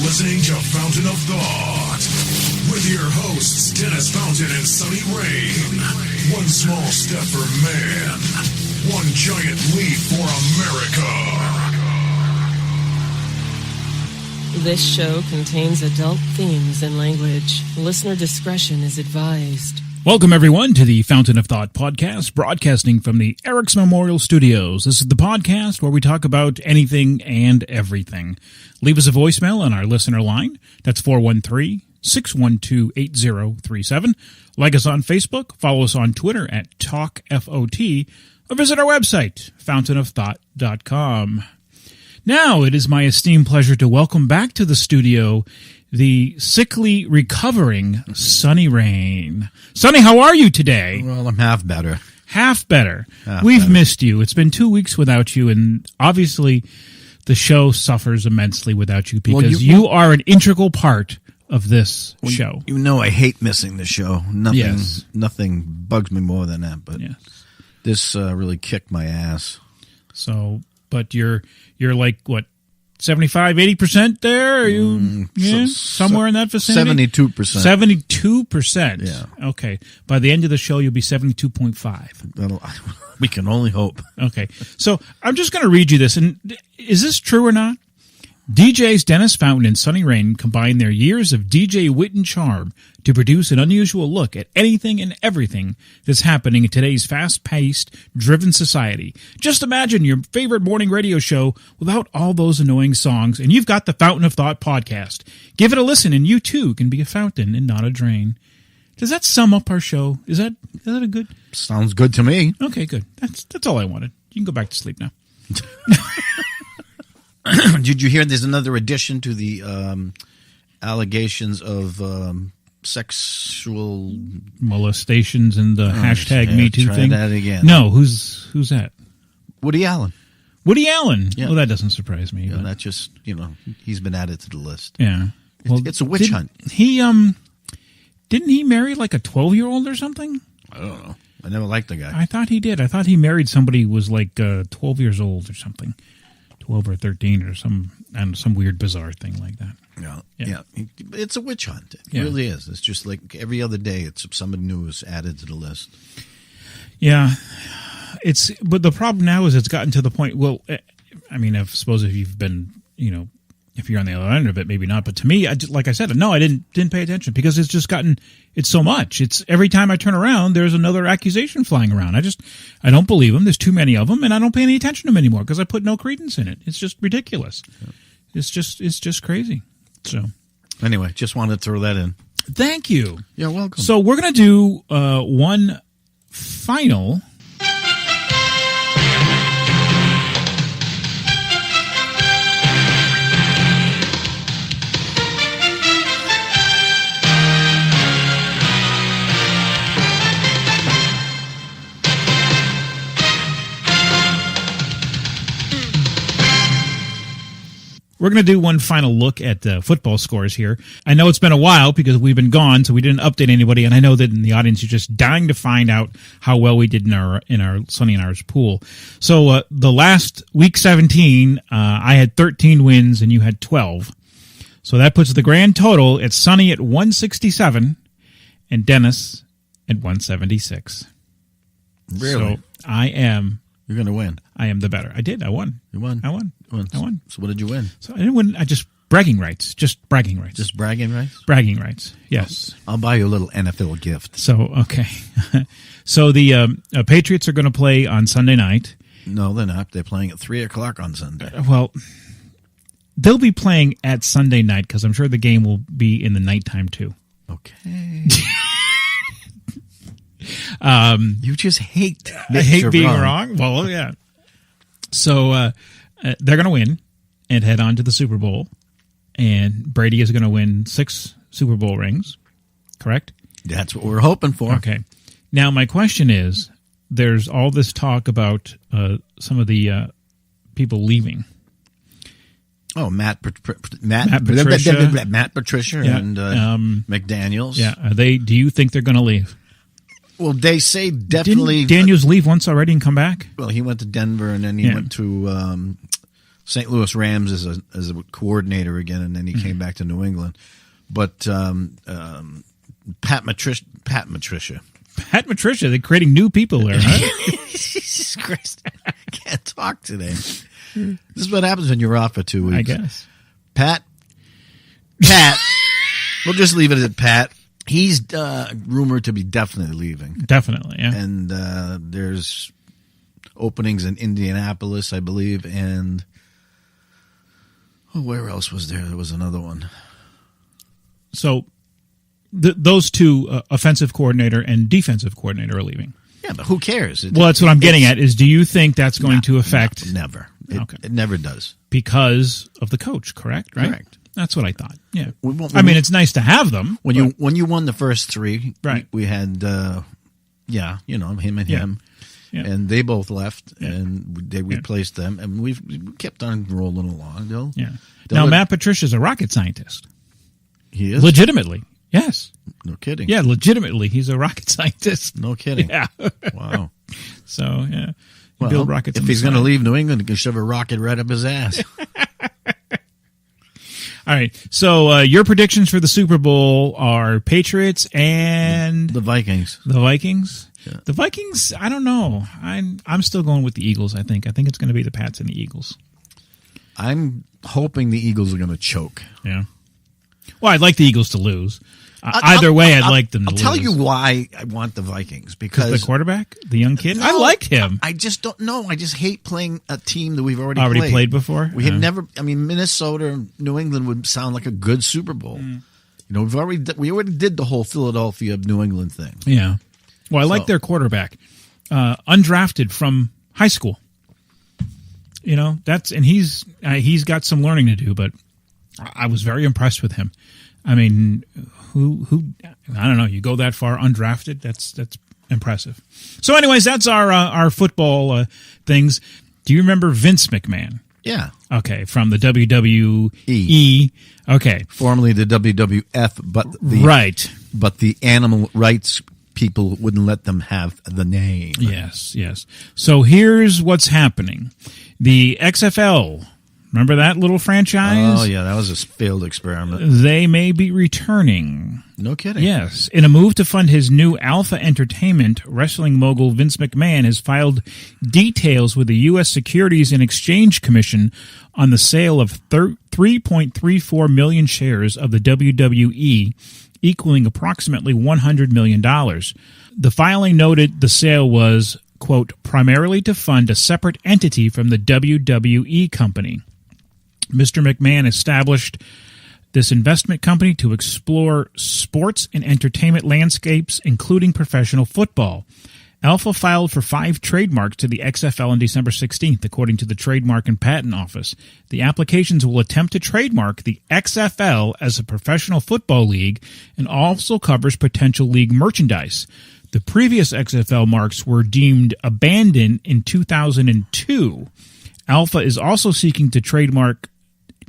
listening to Fountain of Thought with your hosts, Dennis Fountain and Sunny Rain. One small step for man, one giant leap for America. This show contains adult themes and language. Listener discretion is advised. Welcome, everyone, to the Fountain of Thought podcast, broadcasting from the Eric's Memorial Studios. This is the podcast where we talk about anything and everything. Leave us a voicemail on our listener line. That's 413-612-8037. Like us on Facebook, follow us on Twitter at TalkFOT, or visit our website, fountainofthought.com. Now, it is my esteemed pleasure to welcome back to the studio the sickly recovering Sunny Rain. Sunny, how are you today? Well, I'm half better. Half better. We've missed you. It's been 2 weeks without you, and obviously the show suffers immensely without you because you are an integral part of this show. You know I hate missing the show. Nothing bugs me more than that, but this really kicked my ass. So, but you're like, what, 75, 80% there? Are you somewhere in that vicinity? 72%. 72%. Yeah. Okay. By the end of the show, you'll be 72.5. We can only hope. Okay. So I'm just going to read you this. And is this true or not? DJs Dennis Fountain and Sunny Rain combine their years of DJ wit and charm to produce an unusual look at anything and everything that's happening in today's fast-paced, driven society. Just imagine your favorite morning radio show without all those annoying songs, and you've got the Fountain of Thought podcast. Give it a listen, and you too can be a fountain and not a drain. Does that sum up our show? Is that a good? Sounds good to me. Okay, good. That's all I wanted. You can go back to sleep now. Did you hear there's another addition to the allegations of sexual molestations and the hashtag #MeToo thing? Try that again. No, who's that? Woody Allen. Woody Allen. Yeah. Well, that doesn't surprise me. Yeah, that just, he's been added to the list. Yeah. Well, it's a witch hunt. Didn't he marry like a 12-year-old or something? I don't know. I never liked the guy. I thought he did. I thought he married somebody who was like 12 years old or something. 12 or 13 or some weird bizarre thing like that. Yeah. It's a witch hunt. It really is. It's just like every other day it's somebody new is added to the list. Yeah. But the problem now is it's gotten to the point, I mean, I suppose if you've been, if you're on the other end of it, maybe not. But to me, like I said, no, I didn't pay attention because it's just gotten, it's so much. It's every time I turn around, there's another accusation flying around. I don't believe them. There's too many of them, and I don't pay any attention to them anymore because I put no credence in it. It's just ridiculous. Yeah. It's just crazy. So anyway, just wanted to throw that in. Thank you. You're welcome. So we're going to do one final. We're going to do one final look at football scores here. I know it's been a while because we've been gone, so we didn't update anybody, and I know that in the audience you're just dying to find out how well we did in our Sunny and ours pool. So the last week 17, I had 13 wins and you had 12. So that puts the grand total at Sunny at 167 and Dennis at 176. Really? So I am... You're going to win. I am the better. I did. I won. You won. I won. I won. So what did you win? So I didn't win. I just bragging rights. Just bragging rights. Just bragging rights? Bragging rights. Yes. I'll buy you a little NFL gift. So, okay. So the Patriots are going to play on Sunday night. No, they're not. They're playing at 3:00 on Sunday. Well, they'll be playing at Sunday night because I'm sure the game will be in the nighttime too. Okay. You just hate. I hate being wrong. Well, yeah. So they're going to win and head on to the Super Bowl, and Brady is going to win 6 Super Bowl rings. Correct? That's what we're hoping for. Okay. Now my question is: there's all this talk about some of the people leaving. Oh, Matt Patricia, yeah. and McDaniels. Yeah. Do you think they're going to leave? Well, they say definitely. Didn't Daniels leave once already and come back? Well, he went to Denver and then he went to St. Louis Rams as a coordinator again, and then he came back to New England. But Pat Matricia, they're creating new people there, huh? Jesus Christ, I can't talk today. This is what happens when you're off for 2 weeks. I guess. Pat, we'll just leave it at Pat. He's rumored to be definitely leaving. Definitely, yeah. And there's openings in Indianapolis, I believe, and where else was there? There was another one. So those two, offensive coordinator and defensive coordinator, are leaving. Yeah, but who cares? Well, that's what I'm getting at. Is do you think that's going to affect? No, never. Okay. It never does. Because of the coach, correct? Right? Correct. That's what I thought. Yeah. I mean, it's nice to have them. When you won the first three, right? We had, him and him. Yeah. And they both left, and they replaced them, and we've kept on rolling along. Now, Matt Patricia's a rocket scientist. He is? Legitimately. Yes. No kidding. Yeah, legitimately, he's a rocket scientist. No kidding. Yeah. Wow. So, yeah. Well, build rockets. If he's going to leave New England, he can shove a rocket right up his ass. All right. So your predictions for the Super Bowl are Patriots and the Vikings. The Vikings. Yeah. The Vikings. I don't know. I'm still going with the Eagles. I think it's going to be the Pats and the Eagles. I'm hoping the Eagles are going to choke. Yeah. Well, I'd like the Eagles to lose. Either way, I'd like them to lose. I'll tell you why I want the Vikings. Because the quarterback, the young kid? I liked him. I just don't know. I just hate playing a team that we've already played before. We had never. I mean, Minnesota, New England would sound like a good Super Bowl. We already did the whole Philadelphia, New England thing. Yeah. Well, I like their quarterback, undrafted from high school. He's got some learning to do, but I was very impressed with him. I mean, who I don't know. You go that far undrafted. That's impressive. So, anyways, that's our football things. Do you remember Vince McMahon? Yeah. Okay, from the WWE. Okay, formerly the WWF, but the animal rights people wouldn't let them have the name. Yes. So here's what's happening: the XFL. Remember that little franchise? Oh, yeah, that was a failed experiment. They may be returning. No kidding. Yes. In a move to fund his new Alpha Entertainment, wrestling mogul Vince McMahon has filed details with the U.S. Securities and Exchange Commission on the sale of 3.34 million shares of the WWE, equaling approximately $100 million. The filing noted the sale was, quote, primarily to fund a separate entity from the WWE company. Mr. McMahon established this investment company to explore sports and entertainment landscapes, including professional football. Alpha filed for 5 trademarks to the XFL on December 16th, according to the Trademark and Patent Office. The applications will attempt to trademark the XFL as a professional football league and also covers potential league merchandise. The previous XFL marks were deemed abandoned in 2002. Alpha is also seeking to trademark,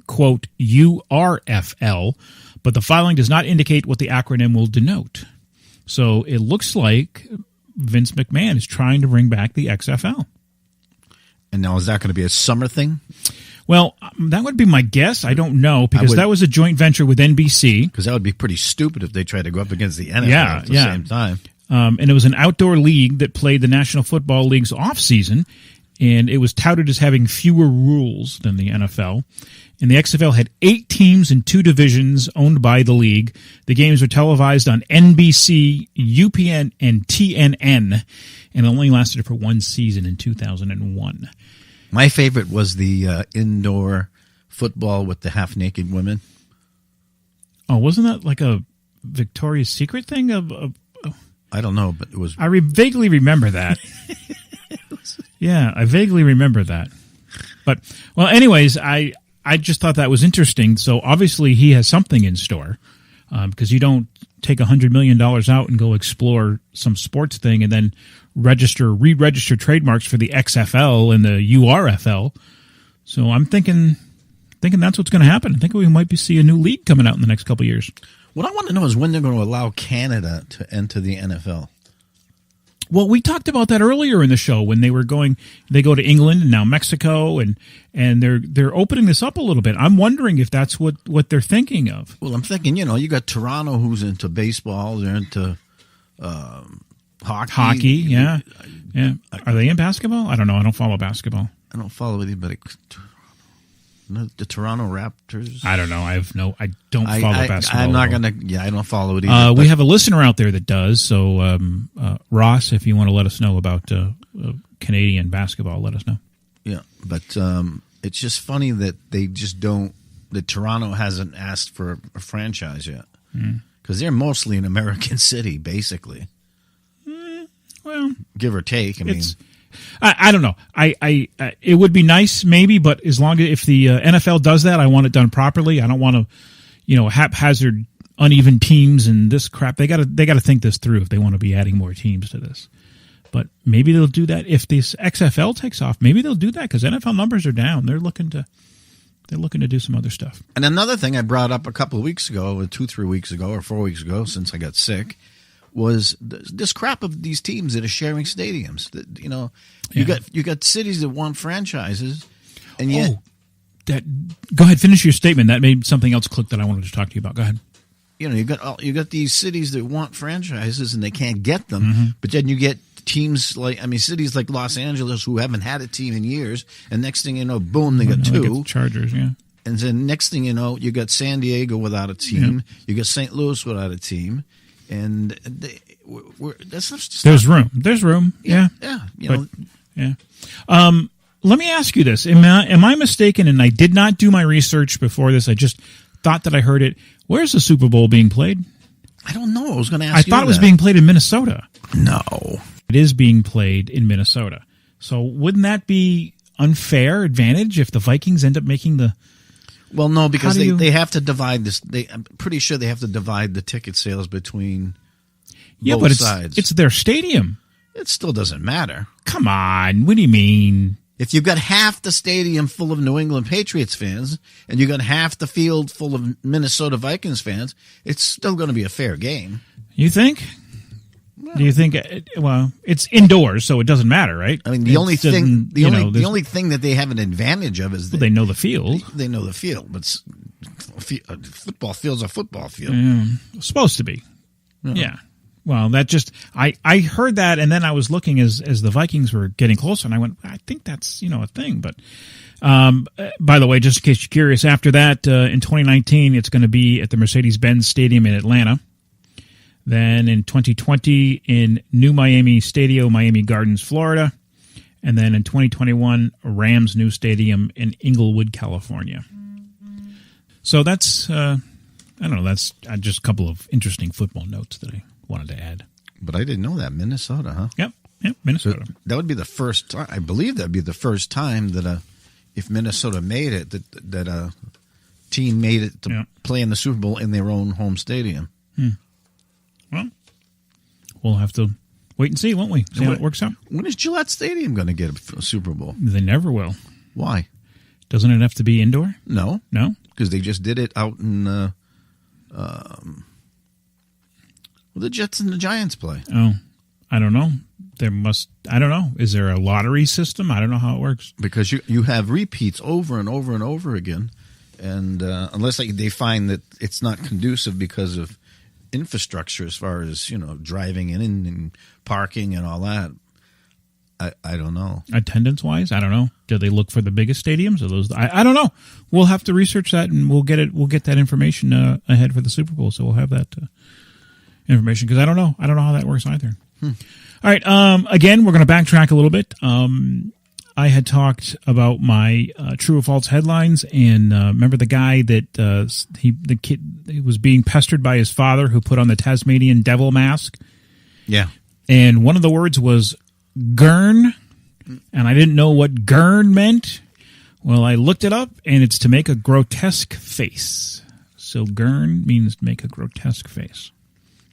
quote, URFL, but the filing does not indicate what the acronym will denote. So it looks like Vince McMahon is trying to bring back the XFL. And now is that going to be a summer thing? Well, that would be my guess. I don't know, because that was a joint venture with NBC. Because that would be pretty stupid if they tried to go up against the NFL at the same time. And it was an outdoor league that played the National Football League's off-season, and it was touted as having fewer rules than the NFL. And the XFL had 8 teams in 2 divisions owned by the league. The games were televised on NBC, UPN, and TNN, and only lasted for 1 season in 2001. My favorite was the indoor football with the half-naked women. Oh, wasn't that like a Victoria's Secret thing? I don't know, but it was... I vaguely remember that. Yeah, I vaguely remember that. But, well, anyways, I just thought that was interesting. So, obviously, he has something in store, because you don't take $100 million out and go explore some sports thing and then re-register trademarks for the XFL and the URFL. So, I'm thinking that's what's going to happen. I think we might see a new league coming out in the next couple of years. What I want to know is when they're going to allow Canada to enter the NFL. Well, we talked about that earlier in the show when they go to England and now Mexico, and they're opening this up a little bit. I'm wondering if that's what they're thinking of. Well, I'm thinking, you got Toronto who's into baseball, they're into hockey. Yeah. Are they in basketball? I don't know. I don't follow basketball. I don't follow anybody. The Toronto Raptors. I don't know. I don't follow basketball. I'm not gonna. Yeah, I don't follow it either. We have a listener out there that does. So Ross, if you want to let us know about Canadian basketball, let us know. Yeah, but it's just funny that they just don't. That Toronto hasn't asked for a franchise yet because they're mostly an American city, basically. Well, give or take. I don't know. It would be nice maybe, but as long as if the NFL does that, I want it done properly. I don't want to, haphazard, uneven teams and this crap. They got to think this through if they want to be adding more teams to this. But maybe they'll do that if this XFL takes off. Maybe they'll do that because NFL numbers are down. They're looking to do some other stuff. And another thing I brought up a couple of weeks ago, 2-3 weeks ago, or 4 weeks ago, since I got sick, was this crap of these teams that are sharing stadiums. That you got cities that want franchises, and yet go ahead, finish your statement. That made something else click that I wanted to talk to you about. Go ahead. You got these cities that want franchises and they can't get them, but then you get teams cities like Los Angeles who haven't had a team in years, and next thing you know, boom, they got two. They get the Chargers, yeah. And then next thing you know, you got San Diego without a team, you got St. Louis without a team. And there's room. Yeah. Yeah. Let me ask you this: Am I mistaken? And I did not do my research before this. I just thought that I heard it. Where's the Super Bowl being played? I don't know. I was going to ask you. I thought it was being played in Minnesota. No, it is being played in Minnesota. So wouldn't that be unfair advantage if the Vikings end up making the? Well, no, because they have to divide this. I'm pretty sure they have to divide the ticket sales between both sides. It's their stadium. It still doesn't matter. Come on. What do you mean? If you've got half the stadium full of New England Patriots fans and you got half the field full of Minnesota Vikings fans, it's still going to be a fair game. You think? Well, do you think? Well, it's indoors, so it doesn't matter, right? I mean, the only thing that they have an advantage of is they know the field. They know the field, but a football field's a football field. Supposed to be. Yeah. Well, that just I heard that, and then I was looking as the Vikings were getting closer, and I went, I think that's a thing. But by the way, just in case you're curious, after that in 2019, it's going to be at the Mercedes-Benz Stadium in Atlanta. Then in 2020 in New Miami Stadium, Miami Gardens, Florida. And then in 2021, Rams' new stadium in Inglewood, California. So that's, that's just a couple of interesting football notes that I wanted to add. But I didn't know that. Minnesota, huh? Yep, Minnesota. So that would be the first time, I believe that would be the first time that if Minnesota made it, that a team made it to play in the Super Bowl in their own home stadium. Well, we'll have to wait and see, won't we? See how it works out. When is Gillette Stadium going to get a Super Bowl? They never will. Why? Doesn't it have to be indoor? No. Because they just did it out in the Jets and the Giants play. Oh, I don't know. I don't know. Is there a lottery system? I don't know how it works. Because you have repeats over and over and over again. And unless they find that it's not conducive because of infrastructure as far as driving in and parking and all that, I don't know. Attendance wise, I don't know. Do they look for the biggest stadiums or those? I don't know. We'll have to research that and we'll get that information ahead for the Super Bowl. So we'll have that information because I don't know how that works either. All right. Again, we're going to backtrack a little bit. I had talked about my true or false headlines, and remember the guy that the kid was being pestered by his father who put on the Tasmanian devil mask. Yeah, and one of the words was "gurn," and I didn't know what "gurn" meant. Well, I looked it up, and it's to make a grotesque face. So "gurn" means make a grotesque face.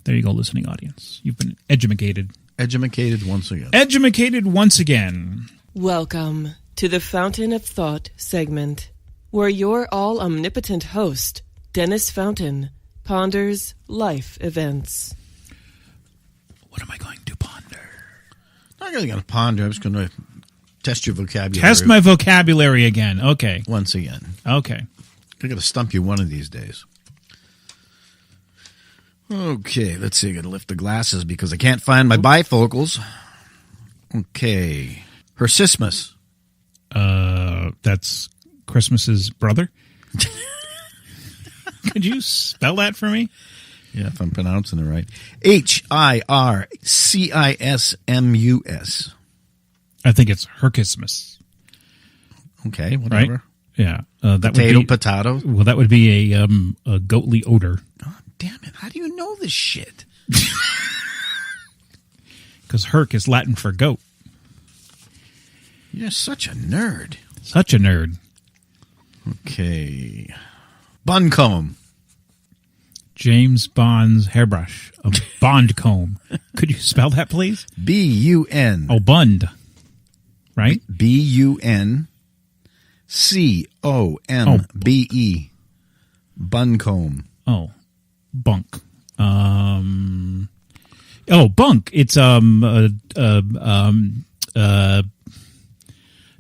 There you go, listening audience. You've been edumacated. Edumacated once again. Edumacated once again. Welcome to the Fountain of Thought segment, where your all-omnipotent host, Dennis Fountain, ponders life events. What am I going to ponder? I'm not going to ponder. I'm just going to test your vocabulary. Test my vocabulary again. Okay. Once again. Okay. I'm going to stump you one of these days. Okay, let's see. I got to lift the glasses because I can't find my bifocals. Okay. Hersismus. That's Christmas's brother. Could you spell that for me? Yeah, if I'm pronouncing it right. Hircismus. I think it's Herkismus. Okay, whatever. Right? Yeah. That Potato, would be, potato. Well, that would be a goatly odor. Oh, damn it. How do you know this shit? Because Herc is Latin for goat. You're such a nerd. Such a nerd. Okay. Buncombe. James Bond's hairbrush. A Bond comb. Could you spell that, please? B-U-N. Oh, Bund. Right? B-U-N-C-O-M-B-E. Buncombe. Oh, bunk. Bunk. It's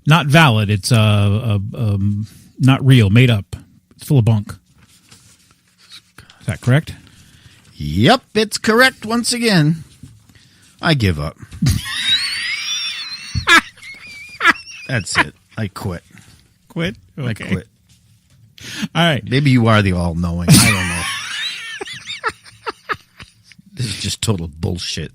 not valid. It's not real. Made up. It's full of bunk. Is that correct? Yep, it's correct once again. I give up. That's it. I quit. Quit? Okay. I quit. All right. Maybe you are the all-knowing. I don't know. This is just total bullshit.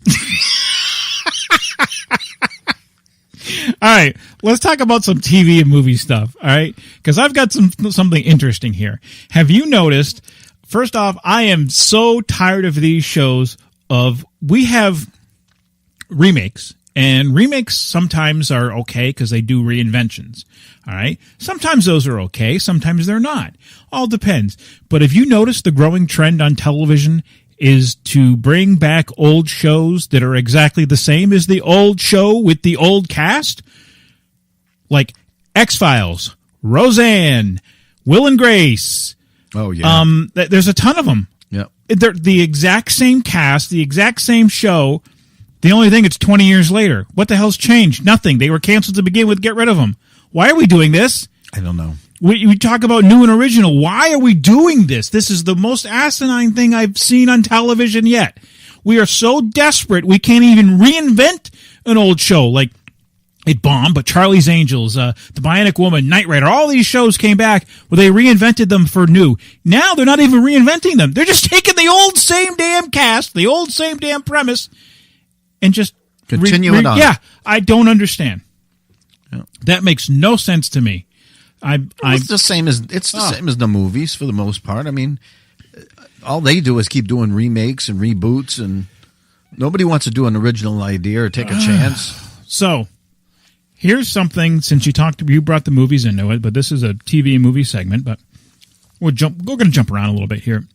All right, let's talk about some TV and movie stuff, all right? Because I've got something interesting here. Have you noticed, first off, I am so tired of these shows we have remakes, and remakes sometimes are okay because they do reinventions, all right? Sometimes those are okay, sometimes they're not. All depends. But if you notice the growing trend on television is to bring back old shows that are exactly the same as the old show with the old cast. Like X-Files, Roseanne, Will and Grace. Oh, yeah. There's a ton of them. Yep. They're the exact same cast, the exact same show. The only thing, it's 20 years later. What the hell's changed? Nothing. They were canceled to begin with. Get rid of them. Why are we doing this? I don't know. We talk about new and original. Why are we doing this? This is the most asinine thing I've seen on television yet. We are so desperate we can't even reinvent an old show. Like, it bombed, but Charlie's Angels, The Bionic Woman, Knight Rider, all these shows came back where they reinvented them for new. Now they're not even reinventing them. They're just taking the old same damn cast, the old same damn premise, and just continue it on. Yeah, I don't understand. Yep. That makes no sense to me. It's the same as the movies for the most part. I mean, all they do is keep doing remakes and reboots, and nobody wants to do an original idea or take a chance. So, here's something. Since you brought the movies into it, but this is a TV and movie segment. But we're going to jump around a little bit here.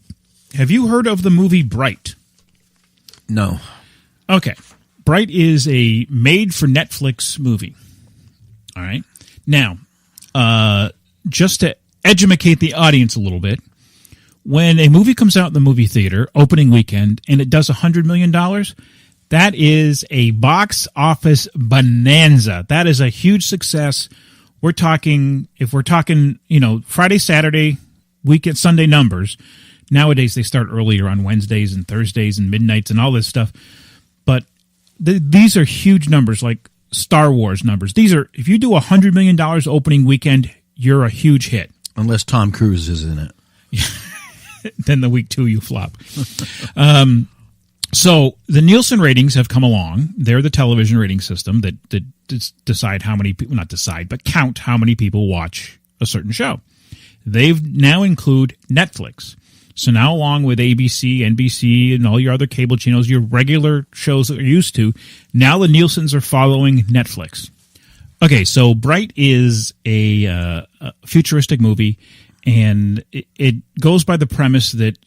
Have you heard of the movie Bright? No. Okay, Bright is a made-for-Netflix movie. All right, now. Just to educate the audience a little bit, when a movie comes out in the movie theater opening weekend and it does $100 million, that is a box office bonanza. That is a huge success. If we're talking, Friday, Saturday, weekend, Sunday numbers. Nowadays they start earlier on Wednesdays and Thursdays and midnights and all this stuff. But these are huge numbers, like Star Wars numbers. These are, if you do $100 million opening weekend, you're a huge hit. Unless Tom Cruise is in it. Then the week 2 you flop. So the Nielsen ratings have come along. They're the television rating system that decide how many people, not decide, but count how many people watch a certain show. They've now include Netflix. So now, along with ABC, NBC, and all your other cable channels, your regular shows that you're used to, now the Nielsen's are following Netflix. Okay, so Bright is a futuristic movie, and it goes by the premise that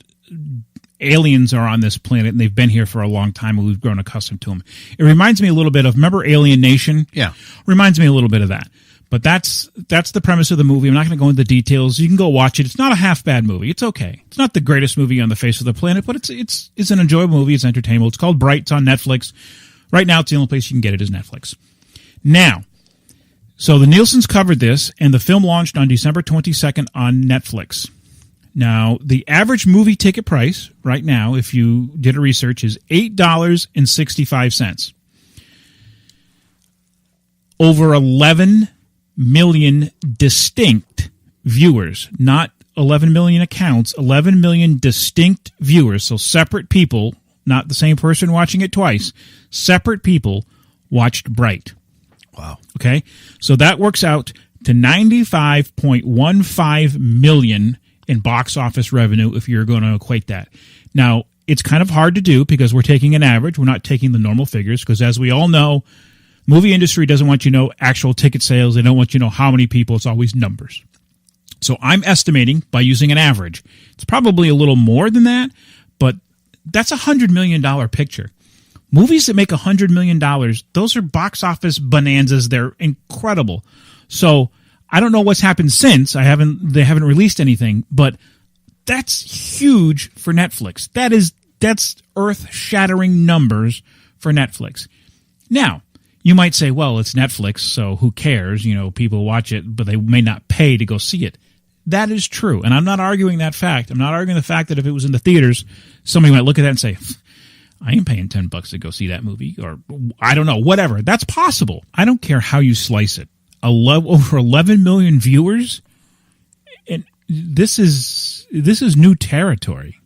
aliens are on this planet, and they've been here for a long time, and we've grown accustomed to them. It reminds me a little bit of, remember Alien Nation? Yeah. Reminds me a little bit of that. But that's the premise of the movie. I'm not going to go into the details. You can go watch it. It's not a half-bad movie. It's okay. It's not the greatest movie on the face of the planet, but it's an enjoyable movie. It's entertainable. It's called Bright. It's on Netflix. Right now, it's the only place you can get it is Netflix. Now, so the Nielsen's covered this, and the film launched on December 22nd on Netflix. Now, the average movie ticket price right now, if you did a research, is $8.65. Over 11 million distinct viewers, not 11 million accounts, 11 million distinct viewers, so separate people, not the same person watching it twice, separate people watched Bright. Wow. Okay? So that works out to $95.15 million in box office revenue if you're going to equate that. Now, it's kind of hard to do because we're taking an average. We're not taking the normal figures because, as we all know, movie industry doesn't want you to know actual ticket sales. They don't want you to know how many people. It's always numbers. So I'm estimating by using an average. It's probably a little more than that, but that's a $100 million picture. Movies that make $100 million, those are box office bonanzas. They're incredible. So I don't know what's happened since. They haven't released anything, but that's huge for Netflix. That's earth-shattering numbers for Netflix. Now, you might say, well, it's Netflix, so who cares? You know, people watch it, but they may not pay to go see it. That is true, and I'm not arguing that fact. I'm not arguing the fact that if it was in the theaters, somebody might look at that and say, I ain't paying $10 to go see that movie, or I don't know, whatever. That's possible. I don't care how you slice it. Over 11 million viewers, and this is new territory.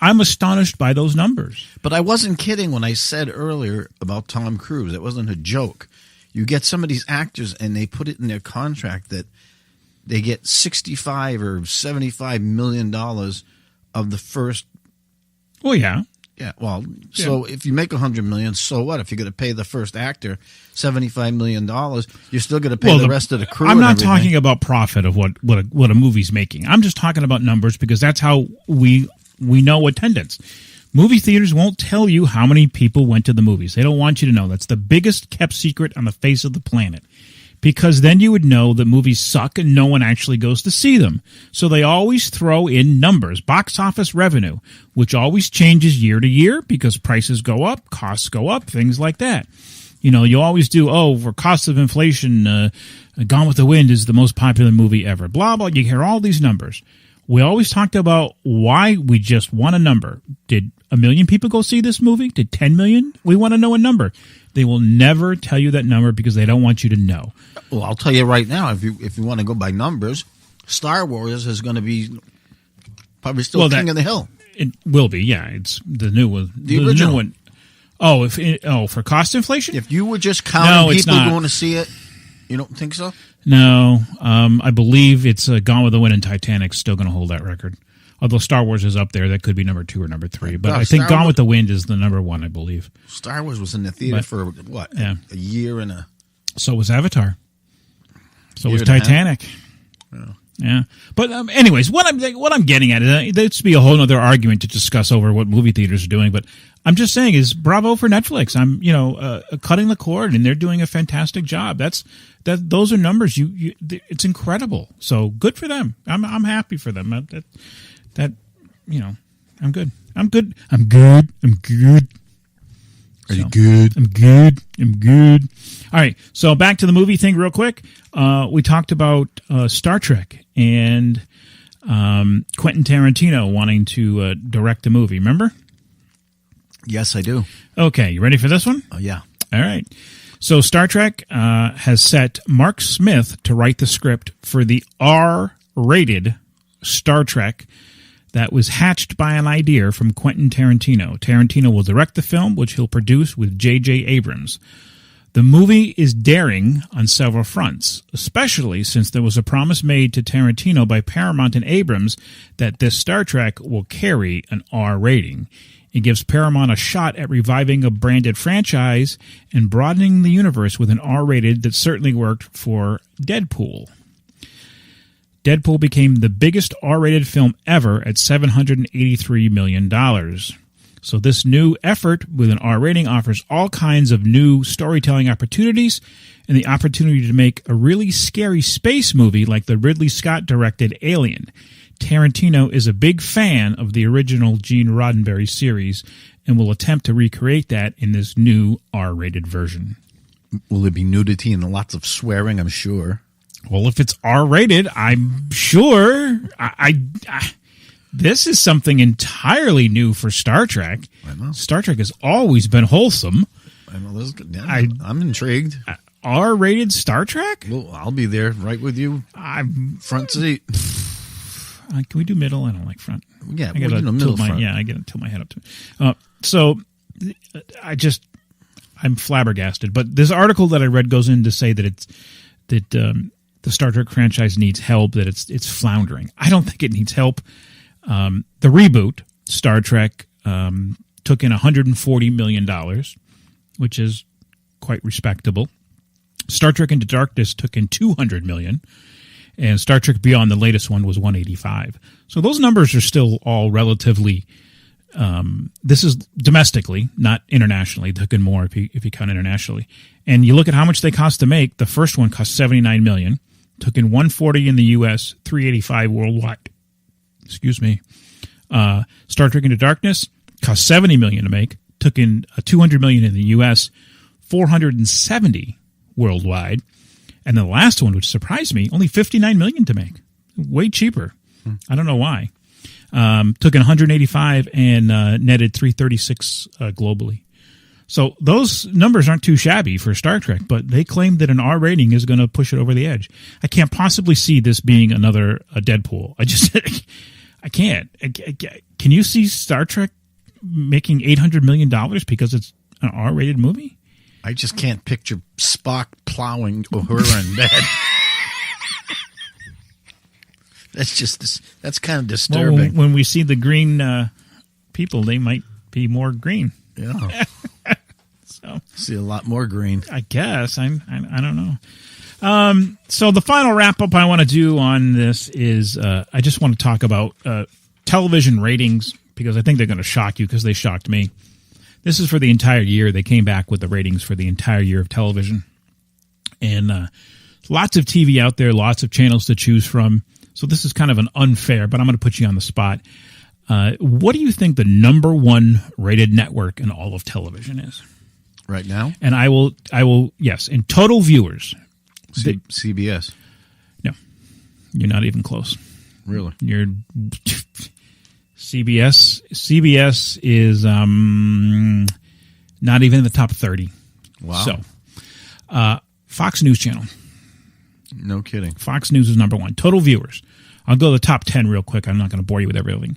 I'm astonished by those numbers. But I wasn't kidding when I said earlier about Tom Cruise. It wasn't a joke. You get some of these actors, and they put it in their contract that they get $65 or $75 million of the first. Well, yeah. Yeah, well, so if you make $100 million, so what? If you're going to pay the first actor $75 million, you're still going to pay the rest of the crew. I'm not talking about profit of what a movie's making. I'm just talking about numbers because that's how we know attendance. Movie theaters won't tell you how many people went to the movies. They don't want you to know. That's the biggest kept secret on the face of the planet. Because then you would know that movies suck and no one actually goes to see them. So they always throw in numbers, box office revenue, which always changes year to year because prices go up, costs go up, things like that. You know, you always do, for cost of inflation, Gone with the Wind is the most popular movie ever. Blah, blah. You hear all these numbers. We always talked about why we just want a number. Did 1 million people go see this movie? Did 10 million? We want to know a number. They will never tell you that number because they don't want you to know. Well, I'll tell you right now, if you want to go by numbers, Star Wars is going to be probably still king of the hill. It will be, yeah. It's the new one. The original new one. Oh, for cost inflation? If you were just counting people going to see it, you don't think so? No. I believe it's Gone with the Wind and Titanic's still going to hold that record. Although Star Wars is up there, that could be number 2 or number 3. But I think Gone with the Wind is the number 1, I believe. Star Wars was in the theater for, what, a year and a... So was Avatar. So was Titanic. Yeah. But anyways, what I'm getting at is there'd be a whole other argument to discuss over what movie theaters are doing. But I'm just saying is bravo for Netflix. I'm cutting the cord, and they're doing a fantastic job. Those are numbers. It's incredible. So good for them. I'm happy for them. I'm good. I'm good. Are you good? I'm good. All right. So back to the movie thing real quick. We talked about Star Trek and Quentin Tarantino wanting to direct a movie. Remember? Yes, I do. Okay. You ready for this one? Oh, yeah. All right. So Star Trek has set Mark Smith to write the script for the R-rated Star Trek that was hatched by an idea from Quentin Tarantino. Tarantino will direct the film, which he'll produce with J.J. Abrams. The movie is daring on several fronts, especially since there was a promise made to Tarantino by Paramount and Abrams that this Star Trek will carry an R rating. It gives Paramount a shot at reviving a branded franchise and broadening the universe with an R-rated that certainly worked for Deadpool. Deadpool became the biggest R-rated film ever at $783 million. So this new effort with an R rating offers all kinds of new storytelling opportunities and the opportunity to make a really scary space movie like the Ridley Scott-directed Alien. Tarantino is a big fan of the original Gene Roddenberry series and will attempt to recreate that in this new R-rated version. Will there be nudity and lots of swearing? I'm sure. Well, if it's R-rated, I'm sure. This is something entirely new for Star Trek. I know. Star Trek has always been wholesome. I know. I'm intrigued. R-rated Star Trek? Well, I'll be there right with you. I'm front seat. Can we do middle? I don't like front. Yeah, I gotta middle front. Yeah, I got to tilt my head up to. So I'm flabbergasted. But this article that I read goes in to say that the Star Trek franchise needs help. That it's floundering. I don't think it needs help. The reboot, Star Trek, took in $140 million, which is quite respectable. Star Trek Into Darkness took in $200 million, and Star Trek Beyond, the latest one, was $185. So those numbers are still all relatively. This is domestically, not internationally. Took in more if you count internationally. And you look at how much they cost to make. The first one cost $79 million, took in $140 in the U.S., $385 worldwide. Excuse me. Star Trek Into Darkness cost $70 million to make, took in $200 million in the U.S., $470 worldwide, and the last one, which surprised me, only $59 million to make, way cheaper. I don't know why. Took in $185 and netted $336 globally. So those numbers aren't too shabby for Star Trek, but they claim that an R rating is going to push it over the edge. I can't possibly see this being another Deadpool. I can't. Can you see Star Trek making $800 million because it's an R-rated movie? I just can't picture Spock plowing Uhura in bed. That's kind of disturbing. Well, when we see the green people, they might be more green. Yeah. So see a lot more green. I guess. I don't know. So the final wrap-up I want to do on this is I just want to talk about television ratings, because I think they're going to shock you, because they shocked me. This is for the entire year. They came back with the ratings for the entire year of television. And lots of TV out there, lots of channels to choose from. So this is kind of an unfair, but I'm going to put you on the spot. What do you think the number one rated network in all of television is? Right now? And I will, yes, in total viewers. CBS. No, you're not even close. Really? You're CBS. CBS is not even in the top 30. Wow. So, Fox News Channel. No kidding. Fox News is number one. Total viewers. I'll go to the top 10 real quick. I'm not going to bore you with everything.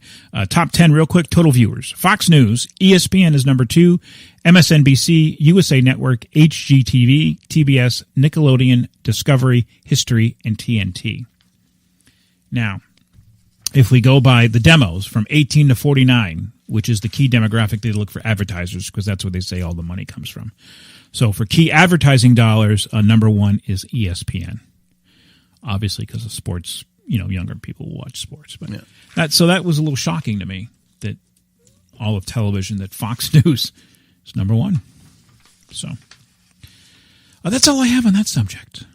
Top 10 real quick, total viewers. Fox News, ESPN is number 2, MSNBC, USA Network, HGTV, TBS, Nickelodeon, Discovery, History, and TNT. Now, if we go by the demos from 18 to 49, which is the key demographic they look for advertisers, because that's where they say all the money comes from. So for key advertising dollars, number one is ESPN. Obviously, because of sports, younger people will watch sports. But that was a little shocking to me, that all of television, that Fox News is number one. So that's all I have on that subject.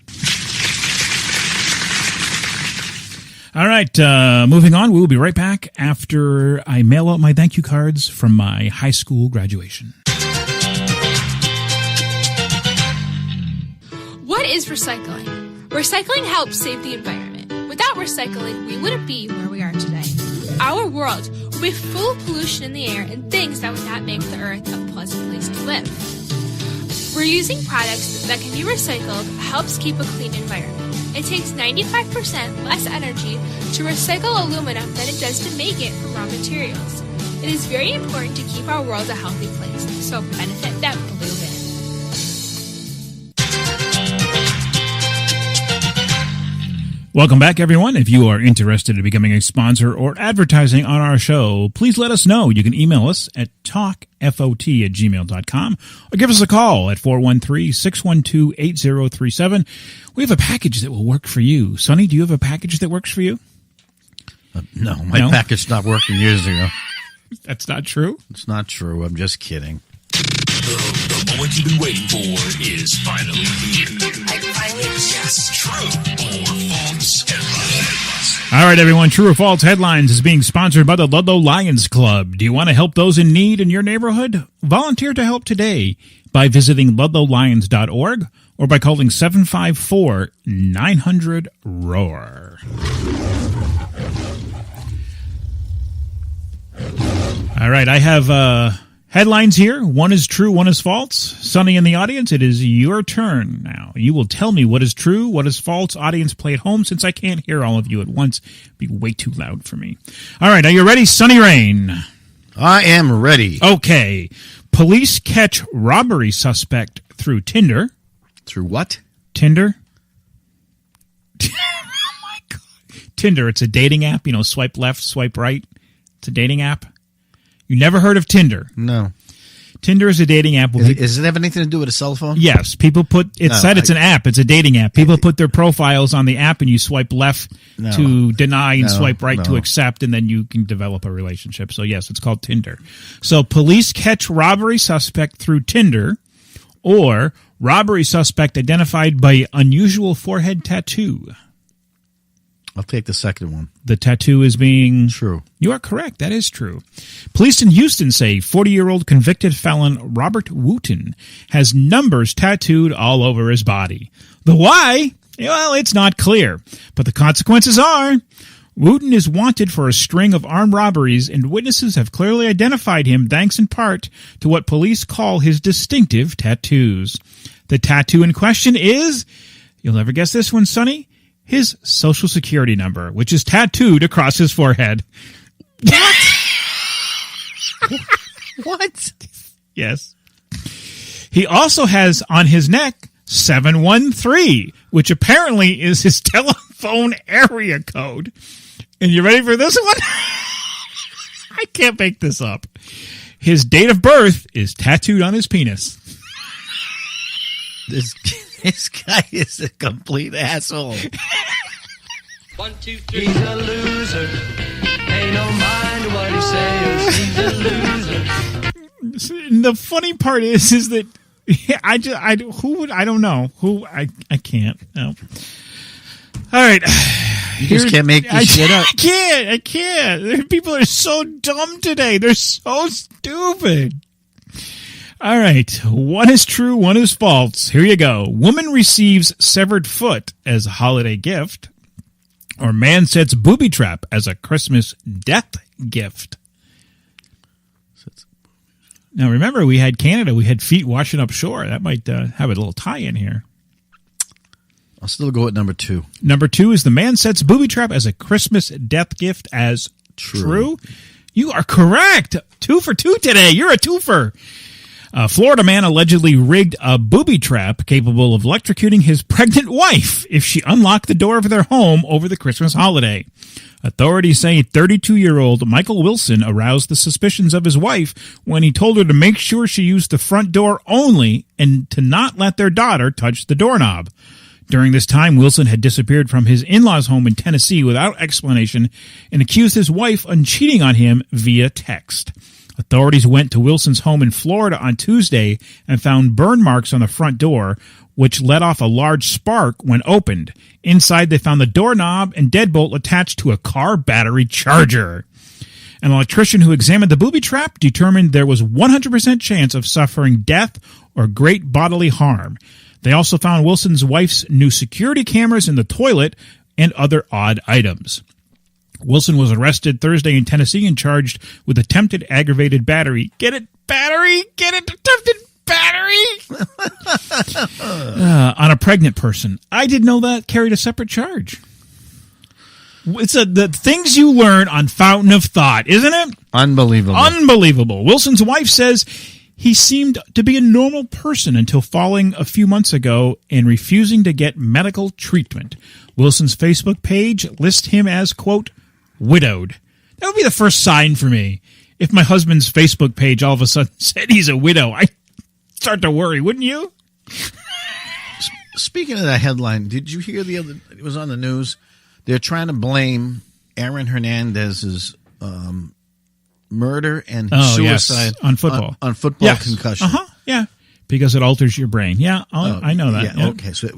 All right, moving on. We will be right back after I mail out my thank you cards from my high school graduation. What is recycling? Recycling helps save the environment. Without recycling, we wouldn't be where we are today. Our world would be full of pollution in the air and things that would not make the earth a pleasant place to live. Reusing products that can be recycled helps keep a clean environment. It takes 95% less energy to recycle aluminum than it does to make it from raw materials. It is very important to keep our world a healthy place, so benefit that blue bin. Welcome back, everyone. If you are interested in becoming a sponsor or advertising on our show, please let us know. You can email us at talkfot@gmail.com or give us a call at 413-612-8037. We have a package that will work for you. Sonny, do you have a package that works for you? No, my package stopped working years ago. That's not true? It's not true. I'm just kidding. The moment you've been waiting for is finally here. I finally, yes, true or false. All right, everyone. True or False Headlines is being sponsored by the Ludlow Lions Club. Do you want to help those in need in your neighborhood? Volunteer to help today by visiting ludlowlions.org or by calling 754-900-ROAR. All right, I have headlines here. One is true, one is false. Sonny in the audience, it is your turn now. You will tell me what is true, what is false. Audience, play at home since I can't hear all of you at once. It'd be way too loud for me. All right, are you ready, Sonny Rain? I am ready. Okay. Police catch robbery suspect through Tinder. Through what? Tinder. Oh, my God. Tinder, it's a dating app. You know, swipe left, swipe right. It's a dating app. You never heard of Tinder? No. Tinder is a dating app. Does it have anything to do with a cell phone? Yes. People put, it's an app. It's a dating app. People put their profiles on the app and you swipe left to deny and swipe right to accept, and then you can develop a relationship. So yes, it's called Tinder. So police catch robbery suspect through Tinder, or robbery suspect identified by unusual forehead tattoo. I'll take the second one. The tattoo is being... True. You are correct. That is true. Police in Houston say 40-year-old convicted felon Robert Wooten has numbers tattooed all over his body. The why? Well, it's not clear. But the consequences are... Wooten is wanted for a string of armed robberies, and witnesses have clearly identified him thanks in part to what police call his distinctive tattoos. The tattoo in question is... You'll never guess this one, Sonny. His social security number, which is tattooed across his forehead. What? Yes. He also has on his neck 713, which apparently is his telephone area code. And you ready for this one? I can't make this up. His date of birth is tattooed on his penis. This guy is a complete asshole. 1, 2, 3. He's a loser. Ain't no mind what he says. He's a loser. And the funny part is that I don't know who I can't. No. All right. You just can't make this shit up. I can't. People are so dumb today. They're so stupid. All right. One is true, one is false. Here you go. Woman receives severed foot as a holiday gift, or man sets booby trap as a Christmas death gift. Now, remember, we had Canada. We had feet washing up shore. That might have a little tie in here. I'll still go with number 2. Number 2 is the man sets booby trap as a Christmas death gift as true. You are correct. 2 for 2 today. You're a twofer. A Florida man allegedly rigged a booby trap capable of electrocuting his pregnant wife if she unlocked the door of their home over the Christmas holiday. Authorities say 32-year-old Michael Wilson aroused the suspicions of his wife when he told her to make sure she used the front door only and to not let their daughter touch the doorknob. During this time, Wilson had disappeared from his in-laws' home in Tennessee without explanation and accused his wife of cheating on him via text. Authorities went to Wilson's home in Florida on Tuesday and found burn marks on the front door, which let off a large spark when opened. Inside, they found the doorknob and deadbolt attached to a car battery charger. An electrician who examined the booby trap determined there was 100% chance of suffering death or great bodily harm. They also found Wilson's wife's new security cameras in the toilet and other odd items. Wilson was arrested Thursday in Tennessee and charged with attempted aggravated battery. Get it? Battery? Get it? Attempted battery? On a pregnant person. I didn't know that carried a separate charge. It's the things you learn on Fountain of Thought, isn't it? Unbelievable. Unbelievable. Wilson's wife says he seemed to be a normal person until falling a few months ago and refusing to get medical treatment. Wilson's Facebook page lists him as, quote, widowed. That would be the first sign for me. If my husband's Facebook page all of a sudden said he's a widow, I'd start to worry, wouldn't you? Speaking of that headline, did you hear it was on the news, they're trying to blame Aaron Hernandez's murder and suicide on football. On football concussion. Yeah, because it alters your brain. Yeah, I know that. Yeah, okay. So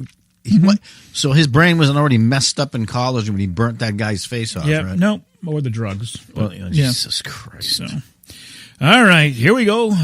So his brain wasn't already messed up in college when he burnt that guy's face off, Yeah, right? no, or the drugs. Well, Yeah. Jesus Christ. So, all right, here we go.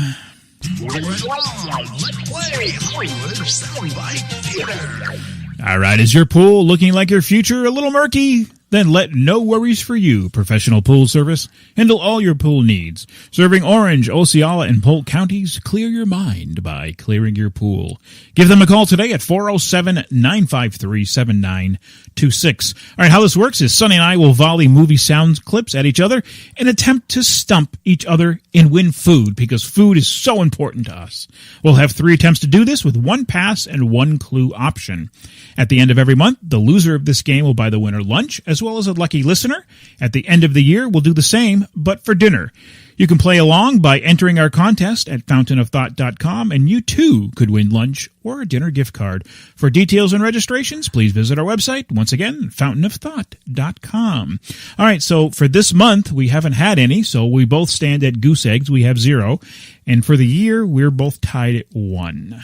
All right, is your pool looking like your future a little murky? Then let No Worries for You Professional Pool Service handle all your pool needs. Serving Orange, Osceola, and Polk counties, clear your mind by clearing your pool. Give them a call today at 407-953-7926. All right, how this works is Sonny and I will volley movie sound clips at each other and attempt to stump each other and win food because food is so important to us. We'll have 3 attempts to do this with 1 pass and 1 clue option. At the end of every month, the loser of this game will buy the winner lunch, as well as a lucky listener. At the end of the year, we'll do the same, but for dinner. You can play along by entering our contest at fountainofthought.com, and you too could win lunch or a dinner gift card. For details and registrations, please visit our website. Once again, fountainofthought.com. All right, so for this month, we haven't had any, so we both stand at goose eggs. We have 0. And for the year, we're both tied at 1.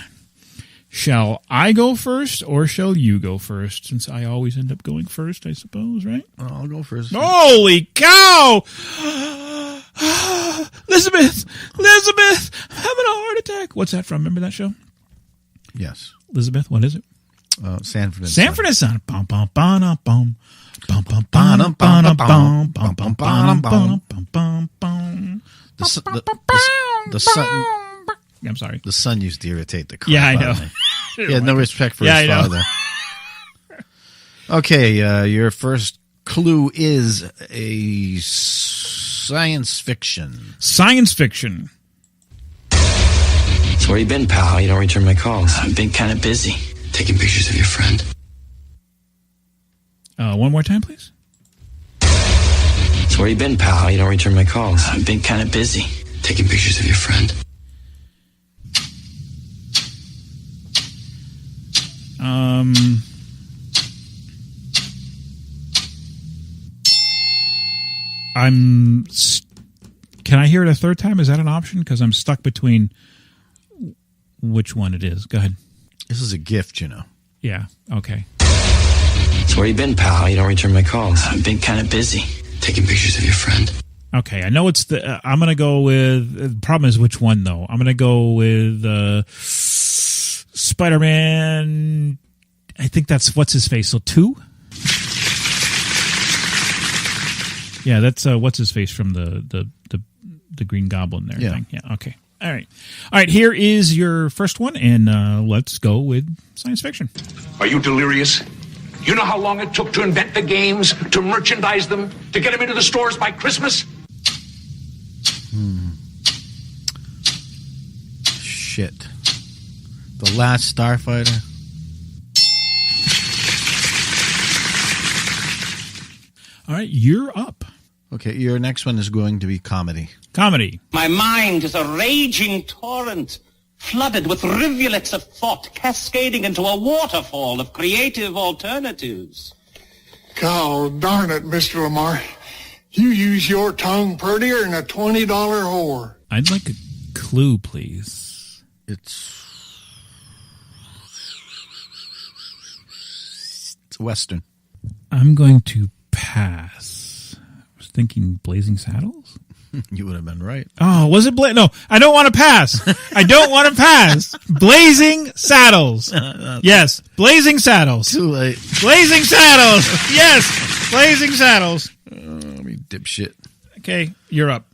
Shall I go first, or shall you go first? Since I always end up going first, I suppose, right? I'll go first. Holy cow! Elizabeth! I'm having a heart attack. What's that from? Remember that show? Yes. Elizabeth, what is it? Sanford and Sanford and Son. Bum, bum, bum, bum, bum, bum, bum, Ba-dum, bum, ba-dum, bum, bum, bum, bum, bum, bum, bum, bum, bum. The son. I'm sorry. The son used to irritate the crap Yeah, I out know. of me. He had no respect for Yeah, his I know. father. Okay, your first clue is a science fiction. Science fiction. So where you been, pal? You don't return my calls. I've been kind of busy. Taking pictures of your friend. One more time, please. So where you been, pal? You don't return my calls. I've been kind of busy. Taking pictures of your friend. Can I hear it a third time? Is that an option? Because I'm stuck between which one it is. Go ahead. This is a gift, you know. Yeah. Okay. So where you been, pal? You don't return my calls. I've been kind of busy. Taking pictures of your friend. Okay. I know it's the. I'm gonna go with. The problem is which one though. I'm gonna go with Spider-Man. I think that's what's his face. So 2. Yeah, that's what's his face from the Green Goblin there. Yeah. Thing. Yeah. Okay. All right. Here is your first one, and let's go with science fiction. Are you delirious? You know how long it took to invent the games, to merchandise them, to get them into the stores by Christmas? Shit. The Last Starfighter. All right, you're up. Okay, your next one is going to be comedy. Comedy. My mind is a raging torrent, flooded with rivulets of thought, cascading into a waterfall of creative alternatives. God darn it, Mr. Lamar. You use your tongue prettier than a $20 whore. I'd like a clue, please. It's a Western. I'm going to pass. I was thinking Blazing Saddles. You would have been right. Oh, was it No, I don't want to pass. I don't want to pass. Blazing Saddles. Yes, Blazing Saddles. Too late. Blazing Saddles. Yes, Blazing Saddles. Me dipshit. Okay, you're up.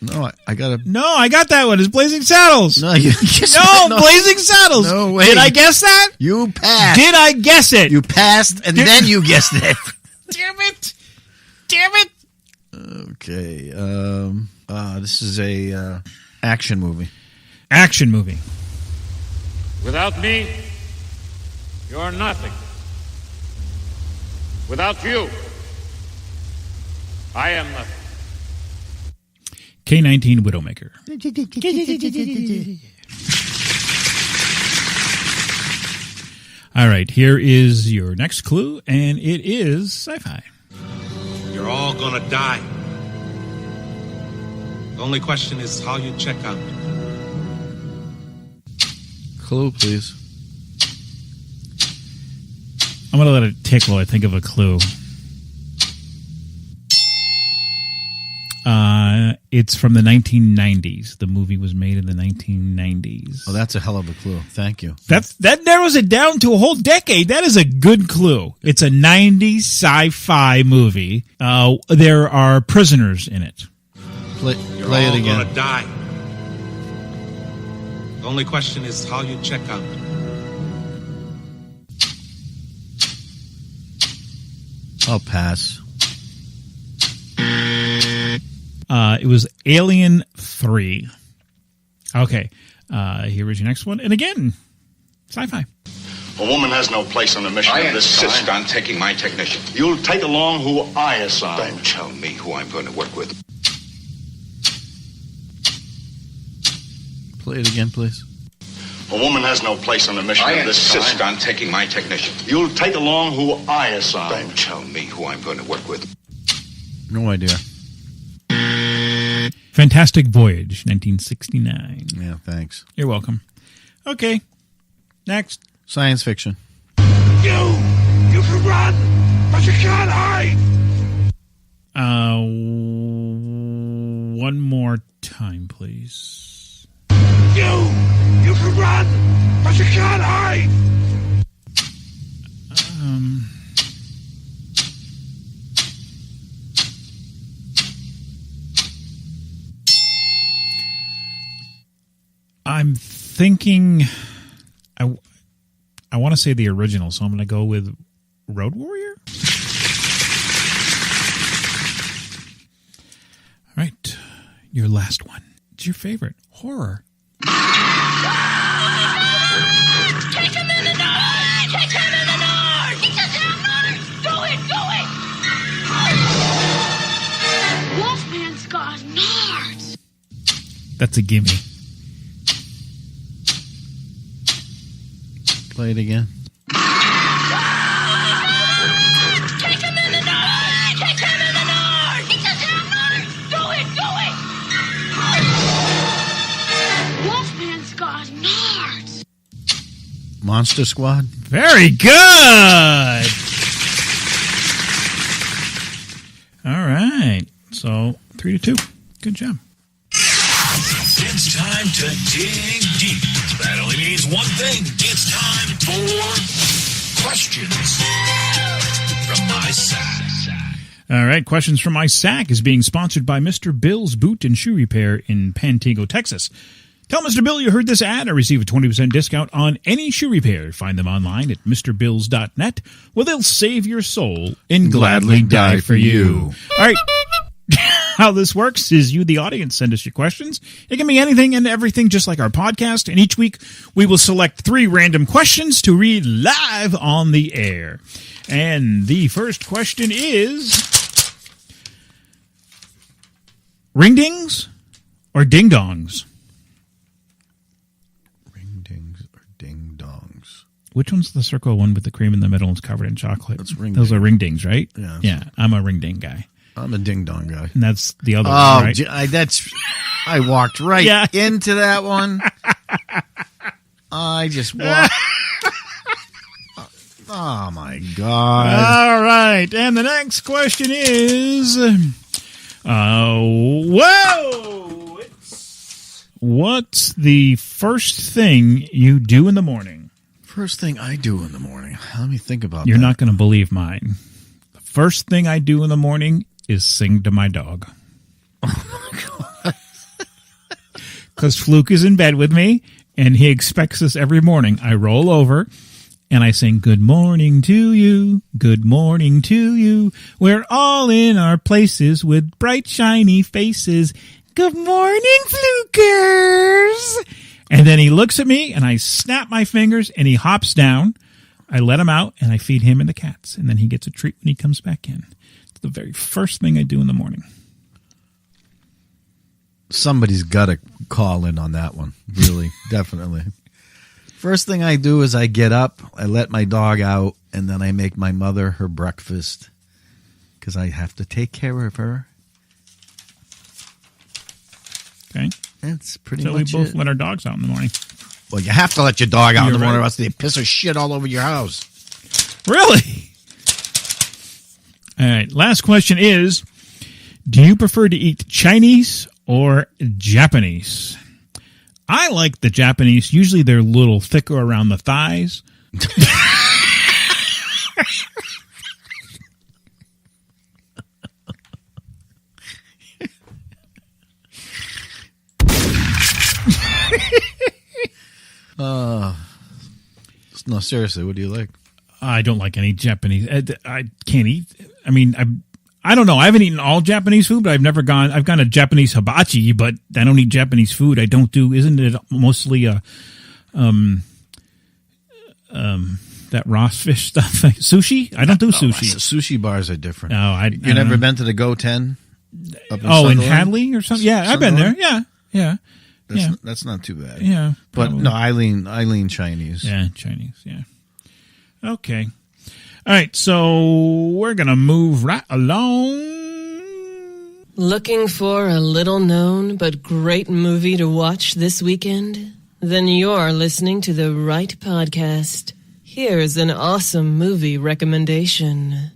No, I got to... No, I got that one. It's Blazing Saddles. No, you guessed No, Blazing Saddles. No way. Did I guess that? You passed. Did I guess it? You passed, and then you guessed it. Damn it. Damn it. Okay. This is a action movie. Action movie. Without me, you're nothing. Without you, I am nothing. K-19 Widowmaker. All right, here is your next clue, and it is sci-fi. You're all gonna die. The only question is how you check out. Clue, please. I'm going to let it tick while I think of a clue. It's from the 1990s. The movie was made in the 1990s. Oh, that's a hell of a clue. Thank you. That narrows it down to a whole decade. That is a good clue. It's a 90s sci-fi movie. There are prisoners in it. Play You're it all again. gonna die. The only question is how you check out. I'll pass. It was Alien 3. Okay. Here is your next one. And again, sci-fi. A woman has no place on a mission of this kind. I insist on taking my technician. You'll take along who I assign. Don't tell me who I'm going to work with. Play it again, please. A woman has no place on a mission I of this kind. insist on taking my technician. You'll take along who I assign. Don't tell me who I'm going to work with. No idea. Fantastic Voyage, 1969. Yeah, thanks. You're welcome. Okay. Next. Science fiction. You can run, but you can't hide. One more time, please. You can run, but you can't hide. I'm thinking I want to say the original, so I'm going to go with Road Warrior. All right. Your last one. It's your favorite. Horror. Kick him in the nose! Kick him in the nose! He doesn't have nose! Do it! Wolfman's got nards! That's a gimme. Play it again. Kick him in the nose! Kick him in the nose! He doesn't have nose! Do it! Wolfman's got nards! Monster Squad. Very good. All right. So 3-2. Good job. It's time to dig deep. That only means one thing. It's time for questions from my sack. All right. Questions from my sack is being sponsored by Mr. Bill's Boot and Shoe Repair in Pantego, Texas. Tell Mr. Bill you heard this ad or receive a 20% discount on any shoe repair. Find them online at mrbills.net, where they'll save your soul and gladly die for you. All right. How this works is you, the audience, send us your questions. It can be anything and everything, just like our podcast. And each week we will select 3 random questions to read live on the air. And the first question is, ring-dings or ding-dongs? Ring-dings or ding-dongs? Which one's the circle one with the cream in the middle and it's covered in chocolate? That's ring-ding. Those are ring-dings, right? Yeah. Yeah, I'm a ring-ding guy. I'm a ding-dong guy. And that's the other Oh, one, right? I walked right Yeah. into that one. I just walked. Oh, my God. All right. And the next question is, whoa! What's the first thing you do in the morning? First thing I do in the morning. Let me think about You're that. not going to believe mine. The first thing I do in the morning is sing to my dog. Because Fluke is in bed with me, and he expects this every morning. I roll over, and I sing, good morning to you, good morning to you. We're all in our places with bright, shiny faces. Good morning, Flukers. And then he looks at me, and I snap my fingers, and he hops down. I let him out, and I feed him and the cats. And then he gets a treat when he comes back in. It's the very first thing I do in the morning. Somebody's got to call in on that one. Really, definitely. First thing I do is I get up, I let my dog out, and then I make my mother her breakfast because I have to take care of her. Okay. That's pretty So much we both it. let our dogs out in the morning. Well, you have to let your dog out in You're the morning, right. or else they piss or shit all over your house. Really? All right. Last question is, do you prefer to eat Chinese or Japanese? I like the Japanese. Usually they're a little thicker around the thighs. No, seriously, what do you like? I don't like any Japanese. I can't eat. I mean, I don't know. I haven't eaten all Japanese food, but I've gone to Japanese hibachi, but I don't eat Japanese food. I don't do. Isn't it mostly that raw fish stuff? Sushi? I don't do sushi. Sushi bars are different. No, you never been to the Go 10? In Hadley or something? Yeah, I've been there. Yeah. That's not too bad. Yeah. But probably. no, I lean Chinese. Yeah, Chinese, yeah. Okay. All right, so we're going to move right along. Looking for a little-known but great movie to watch this weekend? Then you're listening to the right podcast. Here's an awesome movie recommendation.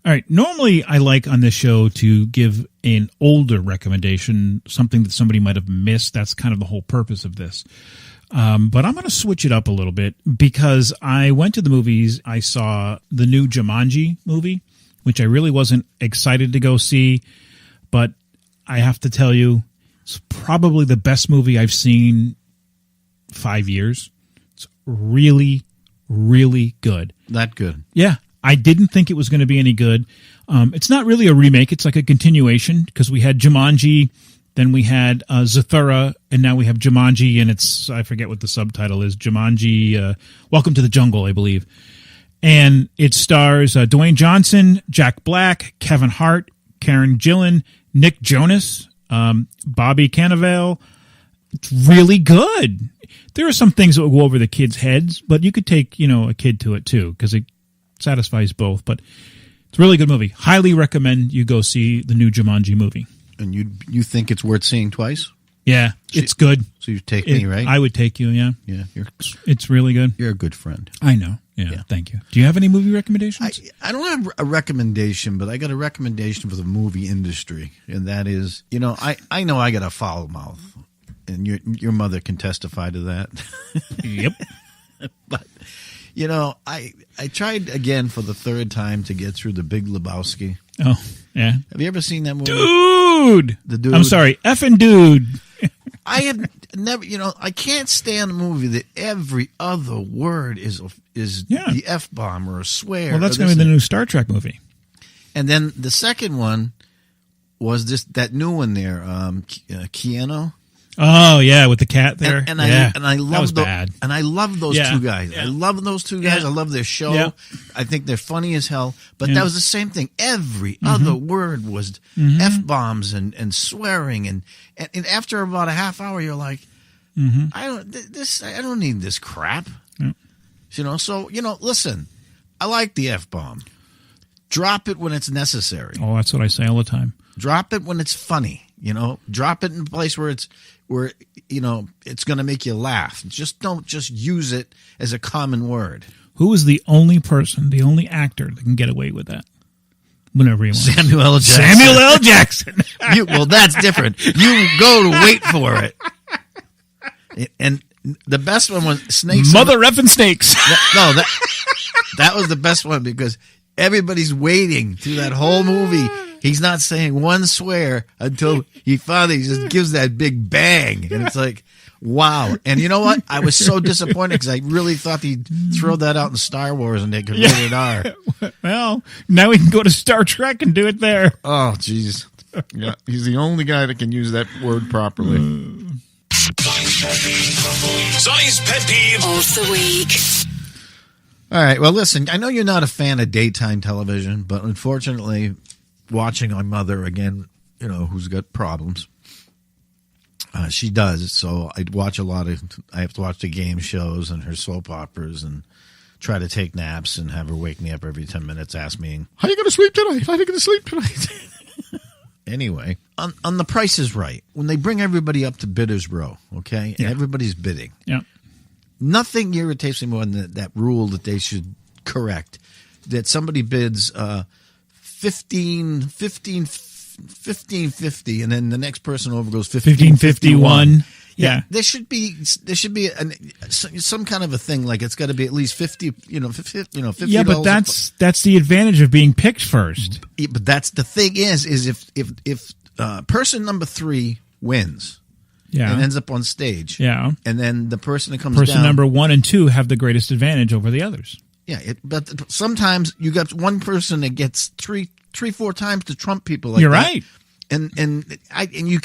All right, normally I like on this show to give an older recommendation, something that somebody might have missed. That's kind of the whole purpose of this. But I'm going to switch it up a little bit because I went to the movies. I saw the new Jumanji movie, which I really wasn't excited to go see. But I have to tell you, it's probably the best movie I've seen 5 years. It's really, really good. That good? Yeah. I didn't think it was going to be any good. It's not really a remake. It's like a continuation because we had Jumanji, then we had Zathura, and now we have Jumanji, and I forget what the subtitle is, Jumanji, Welcome to the Jungle, I believe. And it stars Dwayne Johnson, Jack Black, Kevin Hart, Karen Gillan, Nick Jonas, Bobby Cannavale. It's really good. There are some things that will go over the kids' heads, but you could take, a kid to it too because it satisfies both. But it's a really good movie. Highly recommend you go see the new Jumanji movie. And you think it's worth seeing twice? Yeah, it's good. So you take me, right? I would take you, yeah. Yeah, it's really good. You're a good friend. I know. Yeah, thank you. Do you have any movie recommendations? I don't have a recommendation, but I got a recommendation for the movie industry, and that is, I know I got a foul mouth, and your mother can testify to that. Yep. But I tried again for the third time to get through The Big Lebowski. Oh, yeah. Have you ever seen that movie? Dude! The dude. I'm sorry, effing dude. I have never, I can't stand a movie that every other word is the F-bomb or a swear. Well, that's going to be the new Star Trek movie. And then the second one was that new one there, Keanu. Oh yeah, with the cat there. And I love that was bad. And I love those two guys. Yeah. I love those two guys. I love their show. Yeah. I think they're funny as hell. But that was the same thing. Every other word was F-bombs and swearing and after about a half hour you're like, I don't need this crap. Yeah. So listen, I like the F-bomb. Drop it when it's necessary. Oh, that's what I say all the time. Drop it when it's funny. Drop it in a place where it's going to make you laugh. Don't just use it as a common word. Who is the only actor that can get away with that? Whenever he wants. Samuel L. Jackson. Samuel L. Jackson. Well, that's different. You go to wait for it. And the best one was Snakes. Mother effing snakes. That was the best one because everybody's waiting through that whole movie. He's not saying one swear until he finally just gives that big bang. And it's like, wow. And you know what? I was so disappointed because I really thought he'd throw that out in Star Wars and they could rated R. Well, now we can go to Star Trek and do it there. Oh, jeez. Yeah, he's the only guy that can use that word properly. Sonny's Pet Peeve of the Week. All right. Well, listen, I know you're not a fan of daytime television, but unfortunately, watching my mother again, who's got problems, she does. So I have to watch the game shows and her soap operas and try to take naps and have her wake me up every 10 minutes, ask me, how are you going to sleep tonight? How are you going to sleep tonight? Anyway, on The Price is Right, when they bring everybody up to bidder's row, okay, and everybody's bidding. Yeah. Nothing irritates me more than that rule that they should correct. that somebody bids 15.50, and then the next person over goes 15.51. Yeah. There should be some kind of a thing, like it's got to be at least 50. $50. Yeah, but that's the advantage of being picked first. But that's the thing is if person number 3 wins, and ends up on stage, and then the person that comes person down, number 1 and 2 have the greatest advantage over the others. Yeah, but sometimes you got one person that gets 3-4 times to trump people. Like You're that. right. And you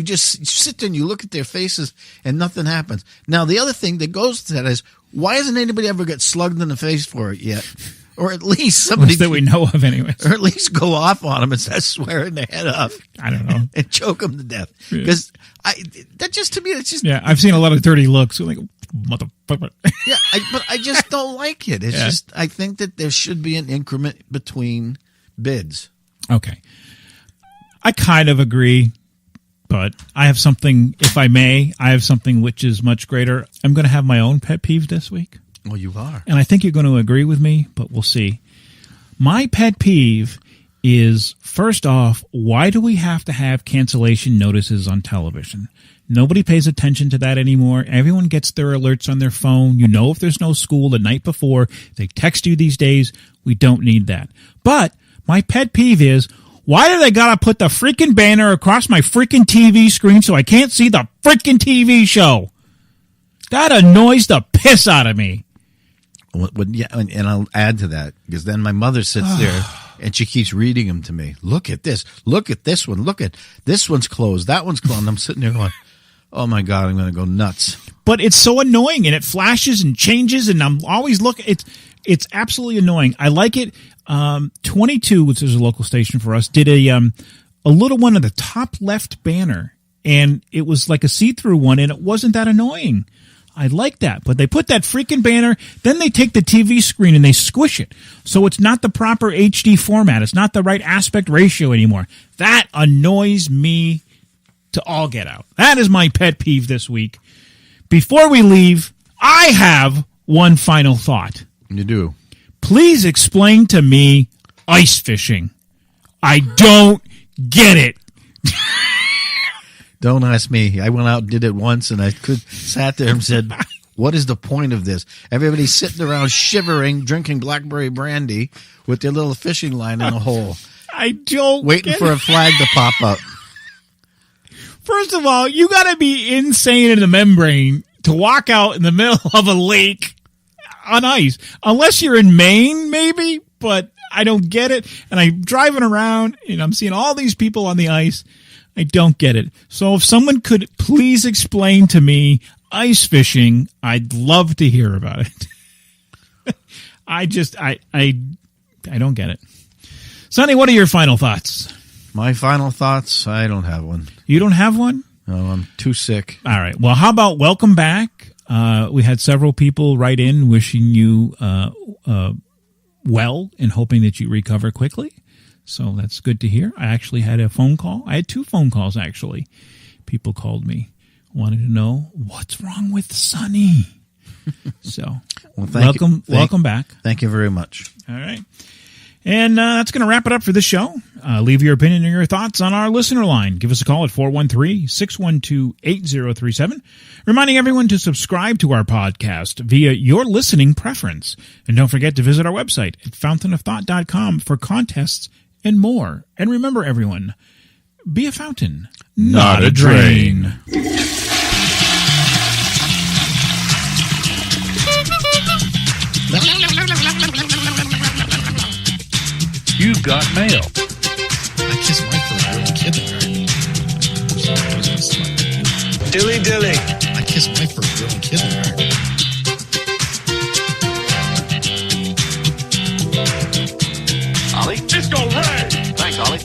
just sit there and you look at their faces and nothing happens. Now the other thing that goes to that is, why hasn't anybody ever got slugged in the face for it yet? Or at least somebody that we know of, anyways. Or at least go off on them and start swearing their head off. I don't know, and choke them to death. Because that just, to me, it's just I've seen a lot of dirty looks. Like, motherfucker. Yeah, but I just don't like it. It's just, I think that there should be an increment between bids. Okay. I kind of agree, but I have something, if I may, which is much greater. I'm going to have my own pet peeve this week. Oh, you are? And I think you're going to agree with me, but we'll see. My pet peeve is, first off, why do we have to have cancellation notices on television? Nobody pays attention to that anymore. Everyone gets their alerts on their phone. You know if there's no school the night before. They text you these days. We don't need that. But my pet peeve is, why do they gotta put the freaking banner across my freaking TV screen so I can't see the freaking TV show? That annoys the piss out of me. Yeah, and I'll add to that, because then my mother sits there and she keeps reading them to me. Look at this. Look at this one. Look at this one's closed. That one's closed. And I'm sitting there going, oh my God, I'm going to go nuts. But it's so annoying, and it flashes and changes, and I'm always looking. It's absolutely annoying. I like it. 22, which is a local station for us, did a little one at the top left banner, and it was like a see-through one, and it wasn't that annoying. I like that. But they put that freaking banner, then they take the TV screen and they squish it. So it's not the proper HD format. It's not the right aspect ratio anymore. That annoys me to all get out. That is my pet peeve this week. Before we leave, I have one final thought. You do. Please explain to me ice fishing. I don't get it. Don't ask me. I went out and did it once, and I sat there and said, what is the point of this? Everybody's sitting around shivering, drinking blackberry brandy with their little fishing line in a hole. I don't waiting for a flag to pop up. First of all, you got to be insane in the membrane to walk out in the middle of a lake on ice. Unless you're in Maine, maybe, but I don't get it. And I'm driving around, and I'm seeing all these people on the ice. I don't get it. So if someone could please explain to me ice fishing, I'd love to hear about it. I don't get it. Sonny, what are your final thoughts? My final thoughts? I don't have one. You don't have one? No, I'm too sick. All right. Well, how about welcome back? We had several people write in wishing you well and hoping that you recover quickly. So that's good to hear. I actually had a phone call. I had 2 phone calls, actually. People called me, wanted to know what's wrong with Sonny. So welcome back. Thank you very much. All right. And that's going to wrap it up for this show. Leave your opinion and your thoughts on our listener line. Give us a call at 413-612-8037. Reminding everyone to subscribe to our podcast via your listening preference. And don't forget to visit our website at fountainofthought.com for contests and more. And remember, everyone, be a fountain, not a drain. You've got mail. I kissed my first real kindergarten. Dilly dilly. I kissed my first real kindergarten. Ollie? Disco Ray. Thanks, Ollie.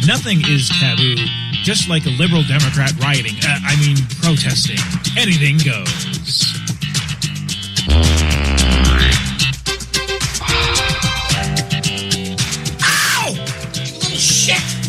Nothing is taboo. Just like a liberal Democrat rioting. Protesting. Anything goes. Ow! You little shit!